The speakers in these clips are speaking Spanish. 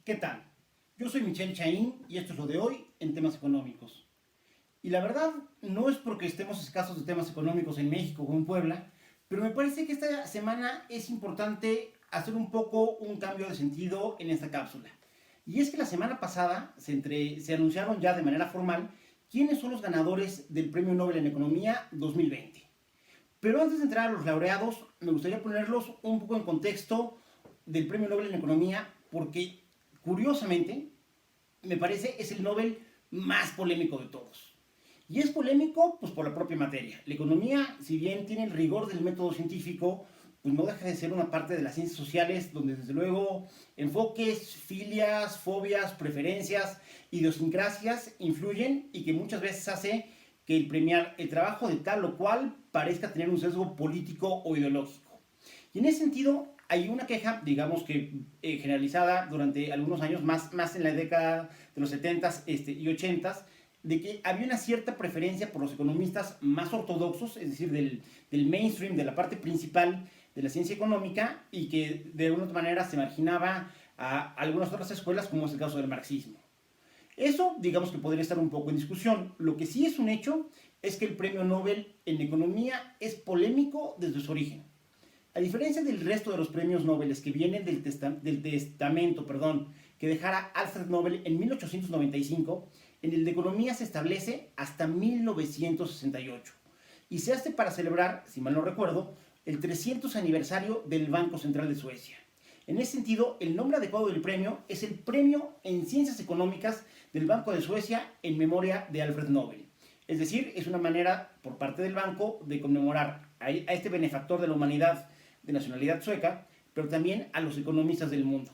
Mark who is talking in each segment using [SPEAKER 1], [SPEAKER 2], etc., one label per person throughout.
[SPEAKER 1] ¿Qué tal? Yo soy Michelle Chaín y esto es lo de hoy en temas económicos. Y la verdad no es porque estemos escasos de temas económicos en México o en Puebla, pero me parece que esta semana es importante hacer un poco un cambio de sentido en esta cápsula. Y es que la semana pasada se anunciaron ya de manera formal quiénes son los ganadores del Premio Nobel en Economía 2020. Pero antes de entrar a los laureados, me gustaría ponerlos un poco en contexto del Premio Nobel en Economía, porque curiosamente me parece es el Nobel más polémico de todos. Y es polémico pues por la propia materia. La economía, si bien tiene el rigor del método científico, pues no deja de ser una parte de las ciencias sociales donde desde luego enfoques, filias, fobias, preferencias, idiosincrasias influyen y que muchas veces hace que el trabajo de tal o cual parezca tener un sesgo político o ideológico. Y en ese sentido hay una queja, digamos que generalizada durante algunos años, más en la década de los 70s y 80s, de que había una cierta preferencia por los economistas más ortodoxos, es decir, del mainstream, de la parte principal de la ciencia económica, y que de alguna manera se marginaba a algunas otras escuelas, como es el caso del marxismo. Eso, digamos que podría estar un poco en discusión. Lo que sí es un hecho es que el premio Nobel en economía es polémico desde su origen. A diferencia del resto de los premios Nobel que vienen del testamento que dejara Alfred Nobel en 1895, en el de economía se establece hasta 1968 y se hace para celebrar, si mal no recuerdo, el 300 aniversario del Banco Central de Suecia. En ese sentido, el nombre adecuado del premio es el Premio en Ciencias Económicas del Banco de Suecia en memoria de Alfred Nobel. Es decir, es una manera por parte del banco de conmemorar a este benefactor de la humanidad de nacionalidad sueca, pero también a los economistas del mundo.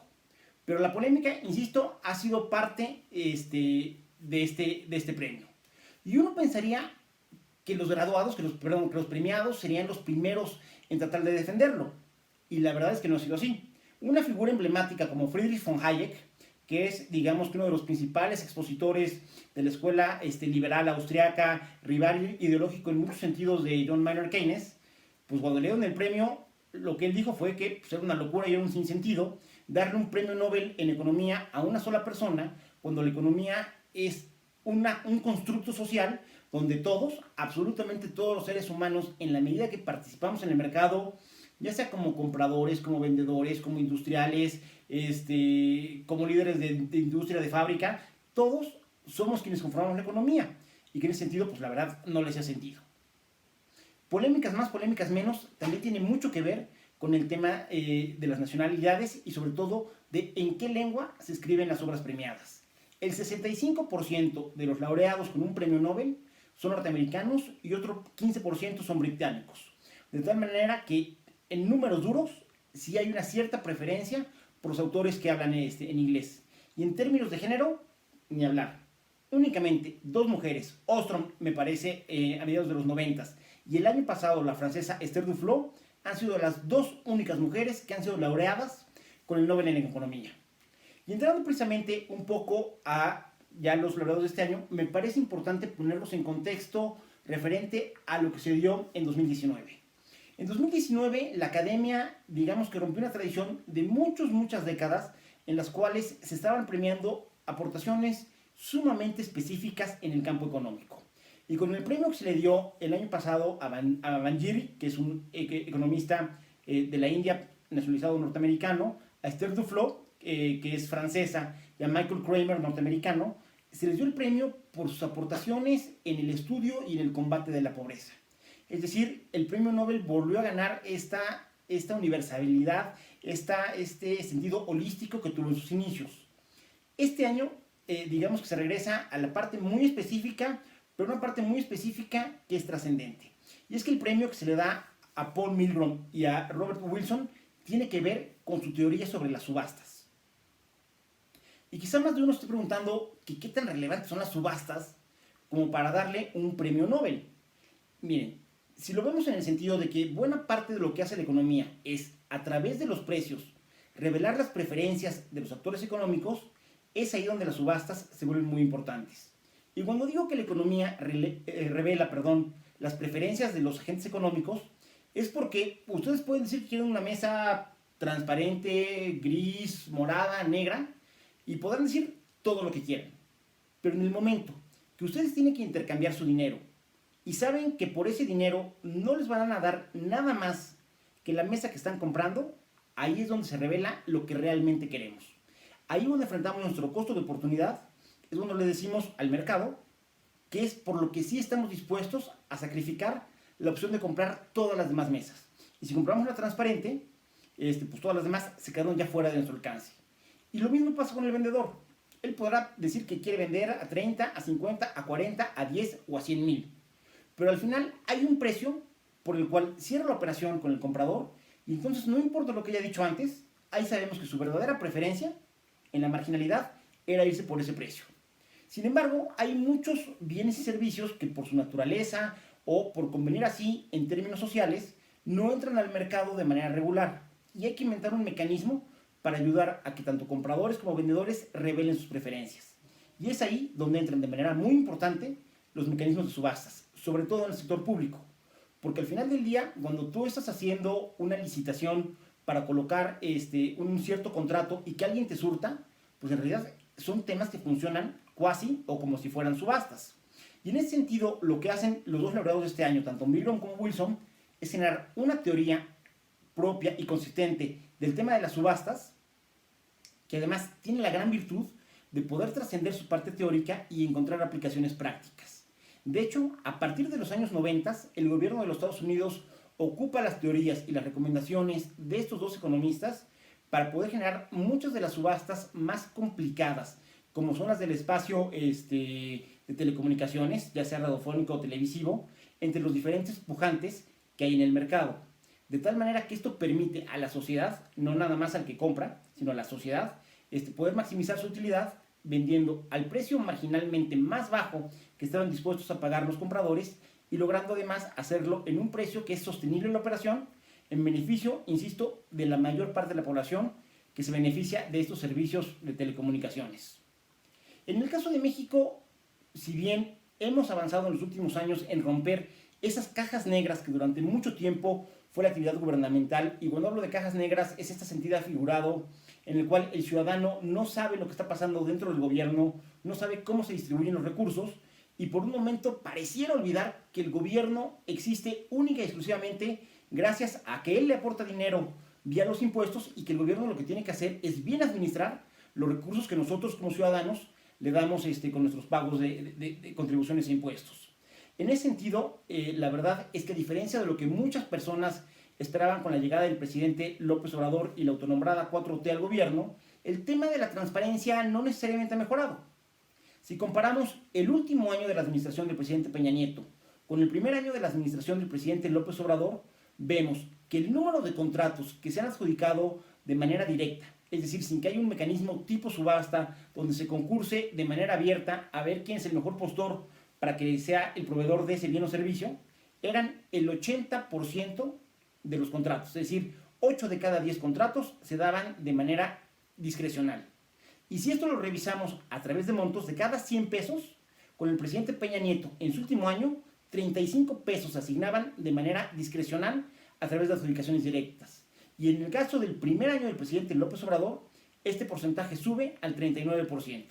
[SPEAKER 1] Pero la polémica, insisto, ha sido parte de este premio. Y uno pensaría que los graduados, que los premiados serían los primeros en tratar de defenderlo. Y la verdad es que no ha sido así. Una figura emblemática como Friedrich von Hayek, que es, digamos, que uno de los principales expositores de la escuela liberal austriaca, rival ideológico en muchos sentidos de John Maynard Keynes, pues cuando le dieron el premio, lo que él dijo fue que pues, era una locura y era un sinsentido darle un premio Nobel en economía a una sola persona cuando la economía es un constructo social donde todos, absolutamente todos los seres humanos, en la medida que participamos en el mercado, ya sea como compradores, como vendedores, como industriales, como líderes de industria, de fábrica, todos somos quienes conformamos la economía. Y que en ese sentido, pues la verdad, no les ha sentido. Polémicas más, polémicas menos, también tiene mucho que ver con el tema de las nacionalidades y sobre todo de en qué lengua se escriben las obras premiadas. El 65% de los laureados con un premio Nobel son norteamericanos y otro 15% son británicos. De tal manera que en números duros sí hay una cierta preferencia por los autores que hablan en inglés. Y en términos de género, ni hablar. Únicamente dos mujeres, Ostrom me parece a mediados de los 90 y el año pasado la francesa Esther Duflo, han sido las dos únicas mujeres que han sido laureadas con el Nobel en Economía. Y entrando precisamente un poco a ya los laureados de este año, me parece importante ponerlos en contexto referente a lo que se dio en 2019. En 2019 la academia, digamos que rompió una tradición de muchas décadas en las cuales se estaban premiando aportaciones sumamente específicas en el campo económico. Y con el premio que se le dio el año pasado a Banjiri, que es un economista de la India nacionalizado norteamericano, a Esther Duflo, que es francesa, y a Michael Kramer, norteamericano, se les dio el premio por sus aportaciones en el estudio y en el combate de la pobreza. Es decir, el premio Nobel volvió a ganar esta universalidad, este sentido holístico que tuvo en sus inicios. Este año, digamos que se regresa a la parte muy específica, pero una parte muy específica que es trascendente. Y es que el premio que se le da a Paul Milgrom y a Robert Wilson tiene que ver con su teoría sobre las subastas. Y quizá más de uno esté preguntando que qué tan relevantes son las subastas como para darle un premio Nobel. Miren, si lo vemos en el sentido de que buena parte de lo que hace la economía es, a través de los precios, revelar las preferencias de los actores económicos, es ahí donde las subastas se vuelven muy importantes. Y cuando digo que la economía revela las preferencias de los agentes económicos, es porque ustedes pueden decir que quieren una mesa transparente, gris, morada, negra, Y podrán decir todo lo que quieran. Pero en el momento que ustedes tienen que intercambiar su dinero y saben que por ese dinero no les van a dar nada más que la mesa que están comprando, ahí es donde se revela lo que realmente queremos. Ahí donde enfrentamos nuestro costo de oportunidad, es donde le decimos al mercado que es por lo que sí estamos dispuestos a sacrificar la opción de comprar todas las demás mesas. Y si compramos la transparente, pues todas las demás se quedaron ya fuera de nuestro alcance. Y lo mismo pasa con el vendedor. Él podrá decir que quiere vender a 30, a 50, a 40, a 10 o a 100 mil. Pero al final hay un precio por el cual cierra la operación con el comprador y entonces no importa lo que haya dicho antes, ahí sabemos que su verdadera preferencia en la marginalidad era irse por ese precio. Sin embargo, hay muchos bienes y servicios que por su naturaleza o por convenir así en términos sociales no entran al mercado de manera regular y hay que inventar un mecanismo para ayudar a que tanto compradores como vendedores revelen sus preferencias. Y es ahí donde entran de manera muy importante los mecanismos de subastas, sobre todo en el sector público. Porque al final del día, cuando tú estás haciendo una licitación para colocar un cierto contrato y que alguien te surta, pues en realidad son temas que funcionan cuasi o como si fueran subastas. Y en ese sentido, lo que hacen los dos laureados de este año, tanto Milgram como Wilson, es generar una teoría propia y consistente del tema de las subastas, que además tiene la gran virtud de poder trascender su parte teórica y encontrar aplicaciones prácticas. De hecho, a partir de los años 90, el gobierno de los Estados Unidos ocupa las teorías y las recomendaciones de estos dos economistas para poder generar muchas de las subastas más complicadas, como son las del espacio de telecomunicaciones, ya sea radiofónico o televisivo, entre los diferentes pujantes que hay en el mercado. De tal manera que esto permite a la sociedad, no nada más al que compra, sino a la sociedad, poder maximizar su utilidad vendiendo al precio marginalmente más bajo que estaban dispuestos a pagar los compradores y logrando además hacerlo en un precio que es sostenible en la operación, en beneficio, insisto, de la mayor parte de la población que se beneficia de estos servicios de telecomunicaciones. En el caso de México, si bien hemos avanzado en los últimos años en romper esas cajas negras que durante mucho tiempo fue la actividad gubernamental, y cuando hablo de cajas negras es este sentido figurado en el cual el ciudadano no sabe lo que está pasando dentro del gobierno, no sabe cómo se distribuyen los recursos, y por un momento pareciera olvidar que el gobierno existe única y exclusivamente gracias a que él le aporta dinero vía los impuestos y que el gobierno lo que tiene que hacer es bien administrar los recursos que nosotros como ciudadanos le damos con nuestros pagos de contribuciones e impuestos. En ese sentido, la verdad es que a diferencia de lo que muchas personas esperaban con la llegada del presidente López Obrador y la autonombrada 4T al gobierno, el tema de la transparencia no necesariamente ha mejorado. Si comparamos el último año de la administración del presidente Peña Nieto con el primer año de la administración del presidente López Obrador, vemos que el número de contratos que se han adjudicado de manera directa, es decir, sin que haya un mecanismo tipo subasta donde se concurse de manera abierta a ver quién es el mejor postor para que sea el proveedor de ese bien o servicio, eran el 80% de los contratos. Es decir, 8 de cada 10 contratos se daban de manera discrecional. Y si esto lo revisamos a través de montos, de cada 100 pesos, con el presidente Peña Nieto en su último año, 35 pesos se asignaban de manera discrecional a través de adjudicaciones directas. Y en el caso del primer año del presidente López Obrador, este porcentaje sube al 39%.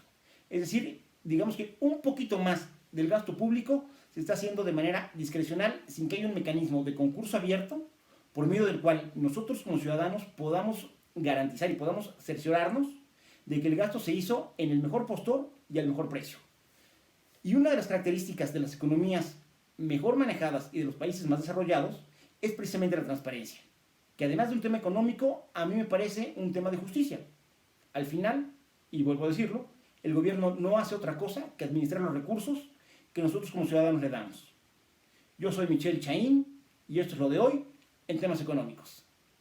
[SPEAKER 1] Es decir, digamos que un poquito más del gasto público se está haciendo de manera discrecional sin que haya un mecanismo de concurso abierto por medio del cual nosotros como ciudadanos podamos garantizar y podamos cerciorarnos de que el gasto se hizo en el mejor postor y al mejor precio. Y una de las características de las economías mejor manejadas y de los países más desarrollados es precisamente la transparencia, que además de un tema económico, a mí me parece un tema de justicia. Al final, y vuelvo a decirlo, el gobierno no hace otra cosa que administrar los recursos que nosotros como ciudadanos le damos. Yo soy Michel Chaín y esto es lo de hoy en temas económicos.